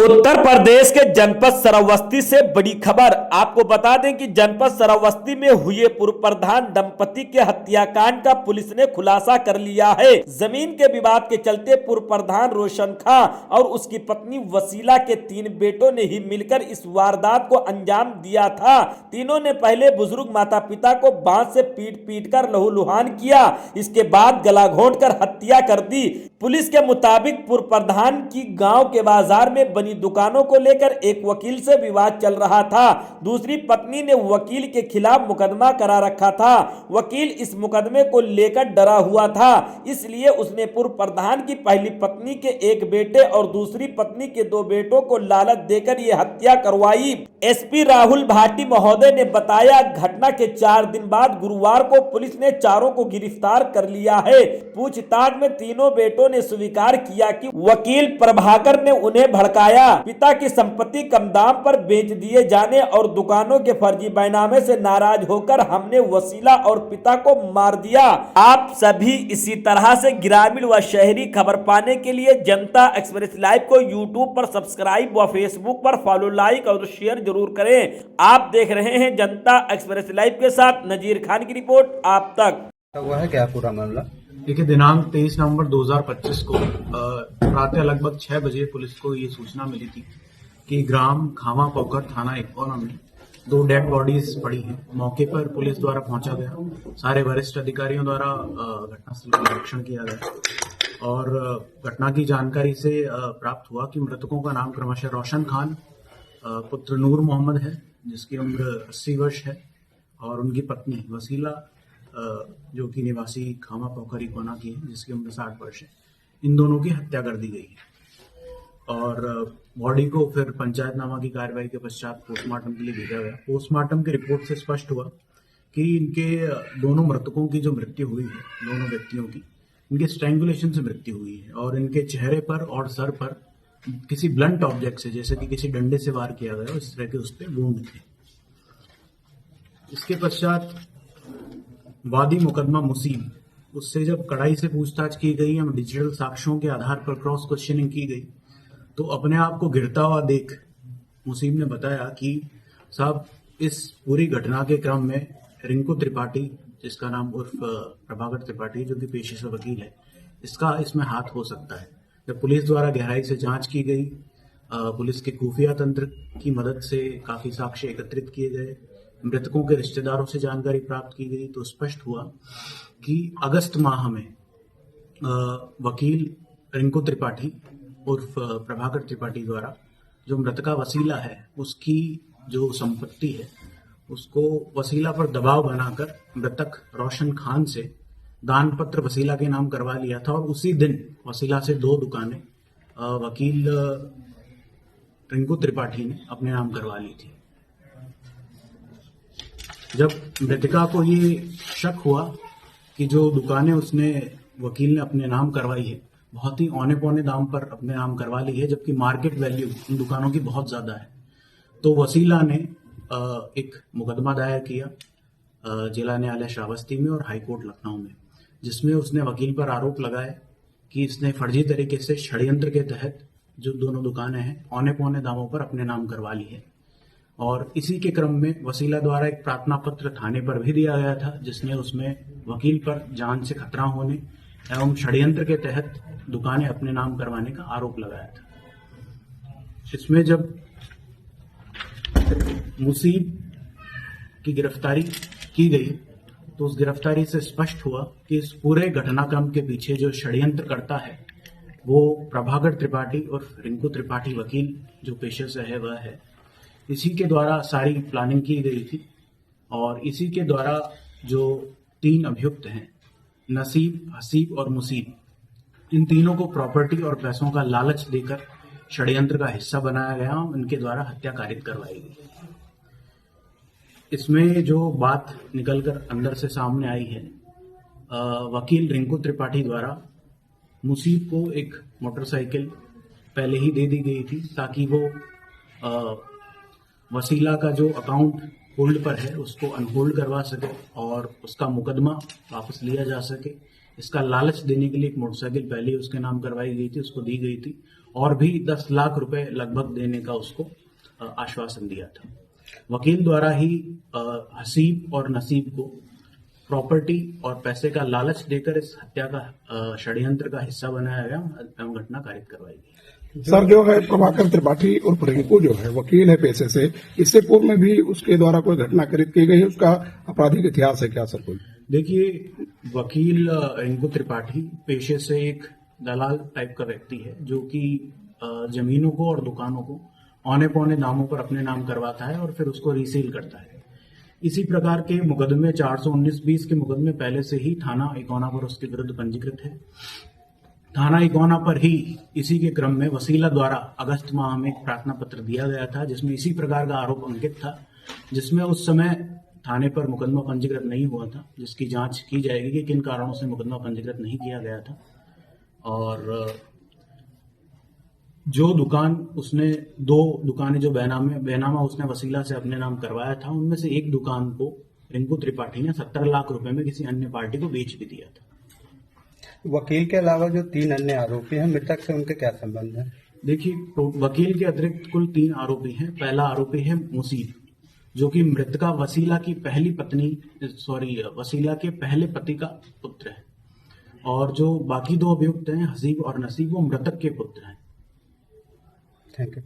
उत्तर प्रदेश के जनपद श्रावस्ती से बड़ी खबर। आपको बता दें कि जनपद श्रावस्ती में हुए पूर्व प्रधान दंपति के हत्याकांड का पुलिस ने खुलासा कर लिया है। जमीन के विवाद के चलते पूर्व प्रधान रोशन खां और उसकी पत्नी वसीला के 3 बेटों ने ही मिलकर इस वारदात को अंजाम दिया था। तीनों ने पहले बुजुर्ग माता पिता को बांस से पीट कर लहूलुहान किया, इसके बाद गला घोंट कर हत्या कर दी। पुलिस के मुताबिक पूर्व प्रधान की गाँव के बाजार में बनी दुकानों को लेकर एक वकील से विवाद चल रहा था। दूसरी पत्नी ने वकील के खिलाफ मुकदमा करा रखा था। वकील इस मुकदमे को लेकर डरा हुआ था, इसलिए उसने पूर्व प्रधान की पहली पत्नी के 1 बेटे और दूसरी पत्नी के 2 बेटों को लालच देकर यह हत्या करवाई। एसपी राहुल भाटी महोदय ने बताया, घटना के 4 दिन बाद गुरुवार को पुलिस ने चारों को गिरफ्तार कर लिया है। पूछताछ में तीनों बेटों ने स्वीकार किया कि वकील प्रभाकर ने उन्हें भड़काया। पिता की संपत्ति कम दाम पर बेच दिए जाने और दुकानों के फर्जी बैनामे से नाराज होकर हमने वसीला और पिता को मार दिया। आप सभी इसी तरह से ग्रामीण व शहरी खबर पाने के लिए जनता एक्सप्रेस लाइव को यूट्यूब पर सब्सक्राइब व फेसबुक पर फॉलो, लाइक और शेयर जरूर करें। आप देख रहे हैं जनता एक्सप्रेस लाइव के साथ नजीर खान की रिपोर्ट आप तक। हुआ है क्या पूरा मामला? देखिए, दिनांक 23 नवंबर 2025 को प्रातः लगभग 6 बजे पुलिस को ये सूचना मिली थी कि ग्राम खामा पोखर थाना इकोना में 2 डेड बॉडीज पड़ी हैं। मौके पर पुलिस द्वारा पहुंचा गया, सारे वरिष्ठ अधिकारियों द्वारा घटनास्थल का निरीक्षण किया गया और घटना की जानकारी से प्राप्त हुआ कि मृतकों का नाम क्रमशः रोशन खान पुत्र नूर मोहम्मद है, जिसकी उम्र 80 वर्ष है, और उनकी पत्नी वसीला जो कि निवासी खामा पोखरी कोना की है, जिसकी उम्र 60 वर्ष है। इन दोनों की हत्या कर दी गई है और बॉडी को फिर पंचायतनामा की कार्रवाई के पश्चात पोस्टमार्टम के लिए भेजा गया। पोस्टमार्टम की रिपोर्ट से स्पष्ट हुआ कि इनके दोनों मृतकों की जो मृत्यु हुई है, दोनों व्यक्तियों की, इनके स्ट्रैंगुलेशन से मृत्यु हुई है और इनके चेहरे पर और सर पर किसी ब्लंट ऑब्जेक्ट से, जैसे कि किसी डंडे से वार किया गया, इस तरह के उस पर वुंड थे। इसके पश्चात वादी मुकदमा मुसीब, उससे जब कड़ाई से पूछताछ की गई, हम डिजिटल साक्ष्यों के आधार पर क्रॉस क्वेश्चनिंग की गई, तो अपने आप को गिरता हुआ देख मुसीब ने बताया कि साहब, इस पूरी घटना के क्रम में रिंकू त्रिपाठी, जिसका नाम उर्फ प्रभाकर त्रिपाठी, जो कि पेशे से वकील है, इसका इसमें हाथ हो सकता है। जब पुलिस द्वारा गहराई से जांच की गई, पुलिस के खुफिया तंत्र की मदद से काफी साक्ष्य एकत्रित किए गए, मृतकों के रिश्तेदारों से जानकारी प्राप्त की गई, तो स्पष्ट हुआ कि अगस्त माह में वकील रिंकू त्रिपाठी उर्फ प्रभाकर त्रिपाठी द्वारा जो मृतका वसीला है, उसकी जो संपत्ति है, उसको वसीला पर दबाव बनाकर मृतक रोशन खान से दान पत्र वसीला के नाम करवा लिया था और उसी दिन वसीला से 2 दुकानें वकील रिंकू त्रिपाठी ने अपने नाम करवा ली थी। जब मृतका को ये शक हुआ कि जो दुकानें उसने वकील ने अपने नाम करवाई है, बहुत ही औने पौने दाम पर अपने नाम करवा ली है, जबकि मार्केट वैल्यू उन दुकानों की बहुत ज्यादा है, तो वसीला ने एक मुकदमा दायर किया जिला न्यायालय श्रावस्ती में और हाईकोर्ट लखनऊ में, जिसमें उसने वकील पर आरोप लगाया कि इसने फर्जी तरीके से षड्यंत्र के तहत जो दोनों दुकानें हैं, औने पौने दामों पर अपने नाम करवा ली है। और इसी के क्रम में वसीला द्वारा एक प्रार्थना पत्र थाने पर भी दिया गया था, जिसने उसमें वकील पर जान से खतरा होने एवं षड्यंत्र के तहत दुकानें अपने नाम करवाने का आरोप लगाया था। इसमें जब मुसीब की गिरफ्तारी की गई, तो उस गिरफ्तारी से स्पष्ट हुआ कि इस पूरे घटनाक्रम के पीछे जो षड्यंत्र करता है, वो प्रभाकर त्रिपाठी और रिंकू त्रिपाठी वकील जो पेशे से है वह है। इसी के द्वारा सारी प्लानिंग की गई थी और इसी के द्वारा जो 3 अभियुक्त हैं, नसीब, हसीब और मुसीब, इन तीनों को प्रॉपर्टी और पैसों का लालच देकर षड्यंत्र का हिस्सा बनाया गया और इनके द्वारा हत्या कारित करवाई गई। इसमें जो बात निकलकर अंदर से सामने आई है, वकील रिंकू त्रिपाठी द्वारा मुसीब को एक मोटरसाइकिल पहले ही दे दी गई थी ताकि वो वसीला का जो अकाउंट होल्ड पर है उसको अनहोल्ड करवा सके और उसका मुकदमा वापस लिया जा सके। इसका लालच देने के लिए एक मोटरसाइकिल पहले उसके नाम करवाई गई थी, उसको दी गई थी, और भी 10 लाख रुपए लगभग देने का उसको आश्वासन दिया था। वकील द्वारा ही हसीब और नसीब को प्रॉपर्टी और पैसे का लालच देकर इस हत्या का षड्यंत्र का हिस्सा बनाया गया एवं घटना कारित करवाई गई। सर, जो है प्रभाकर त्रिपाठी और रिंकू जो है वकील है पेशे से, इससे पूर्व में भी उसके द्वारा कोई घटना कारित की गई है, उसका आपराधिक इतिहास है क्या सर कोई? देखिए, वकील रिंकू त्रिपाठी पेशे से एक दलाल टाइप का व्यक्ति है जो कि जमीनों को और दुकानों को औने पौने दामों पर अपने नाम करवाता है और फिर उसको रीसेल करता है। इसी प्रकार के मुकदमे 419-20 के मुकदमे पहले से ही थाना इकौना पर उसके विरुद्ध पंजीकृत है। थाना इकौना पर ही इसी के क्रम में वसीला द्वारा अगस्त माह में एक प्रार्थना पत्र दिया गया था जिसमें इसी प्रकार का आरोप अंकित था, जिसमें उस समय थाने पर मुकदमा पंजीकृत नहीं हुआ था, जिसकी जांच की जाएगी कि किन कारणों से मुकदमा पंजीकृत नहीं किया गया था। और जो दुकान उसने 2 दुकानें जो बेनामा उसने वसीला से अपने नाम करवाया था, उनमें से एक दुकान को रिंकू त्रिपाठी ने 70 लाख रुपए में किसी अन्य पार्टी को बेच भी दिया था। वकील के अलावा जो 3 अन्य आरोपी हैं, मृतक से उनके क्या संबंध है? देखिए, वकील के अतिरिक्त कुल 3 आरोपी हैं। पहला आरोपी है मुसीब, जो कि मृतका वसीला की वसीला के पहले पति का पुत्र है, और जो बाकी 2 अभियुक्त हैं हसीब और नसीब, वो मृतक के पुत्र हैं। Thank you.